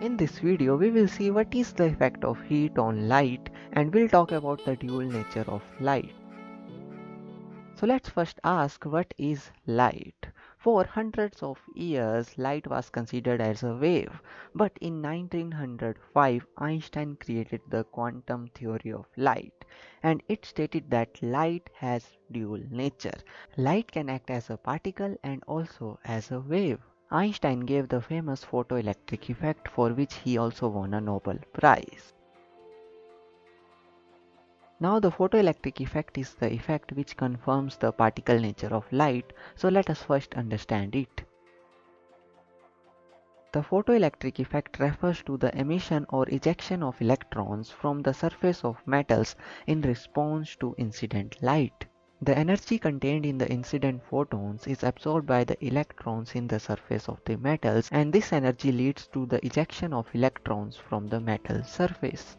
In this video, we will see what is the effect of heat on light and we'll talk about the dual nature of light. So let's first ask, what is light? For hundreds of years, light was considered as a wave, but in 1905, Einstein created the quantum theory of light, and it stated that light has dual nature. Light can act as a particle and also as a wave. Einstein gave the famous photoelectric effect, for which he also won a Nobel Prize. Now the photoelectric effect is the effect which confirms the particle nature of light, so let us first understand it. The photoelectric effect refers to the emission or ejection of electrons from the surface of metals in response to incident light. The energy contained in the incident photons is absorbed by the electrons in the surface of the metals, and this energy leads to the ejection of electrons from the metal surface.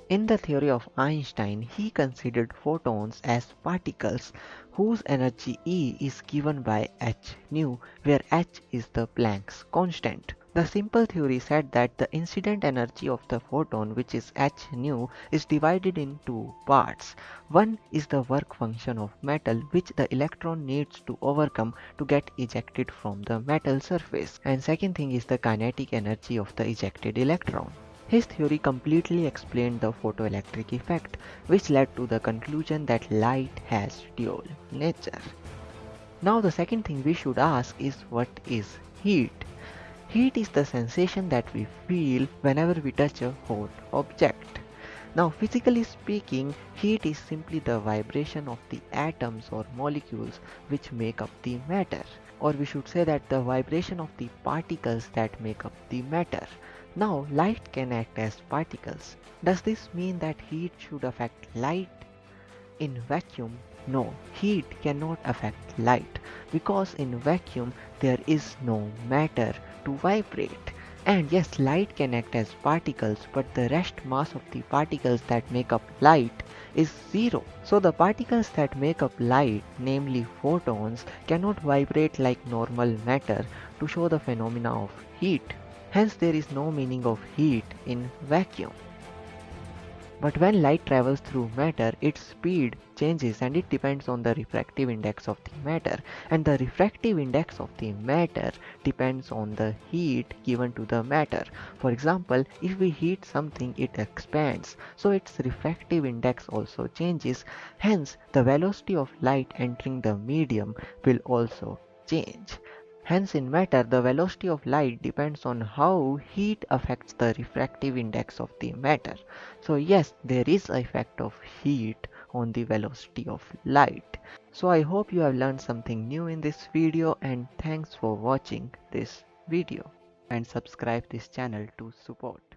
In the theory of Einstein, he considered photons as particles whose energy E is given by h nu, where h is the Planck's constant. The simple theory said that the incident energy of the photon, which is h nu, is divided in two parts. One is the work function of metal, which the electron needs to overcome to get ejected from the metal surface. And second thing is the kinetic energy of the ejected electron. His theory completely explained the photoelectric effect, which led to the conclusion that light has dual nature. Now the second thing we should ask is, what is heat? Heat is the sensation that we feel whenever we touch a hot object. Now physically speaking, heat is simply the vibration of the atoms or molecules which make up the matter. Or we should say that the vibration of the particles that make up the matter. Now light can act as particles. Does this mean that heat should affect light? In vacuum, no, heat cannot affect light, because in vacuum there is no matter to vibrate. And yes, light can act as particles, but the rest mass of the particles that make up light is zero. So the particles that make up light, namely photons, cannot vibrate like normal matter to show the phenomena of heat. Hence there is no meaning of heat in vacuum. But when light travels through matter, its speed changes and it depends on the refractive index of the matter. And the refractive index of the matter depends on the heat given to the matter. For example, if we heat something, it expands, so its refractive index also changes. Hence, the velocity of light entering the medium will also change. Hence in matter, the velocity of light depends on how heat affects the refractive index of the matter. So yes, there is an effect of heat on the velocity of light. So I hope you have learned something new in this video, and thanks for watching this video, and subscribe this channel to support.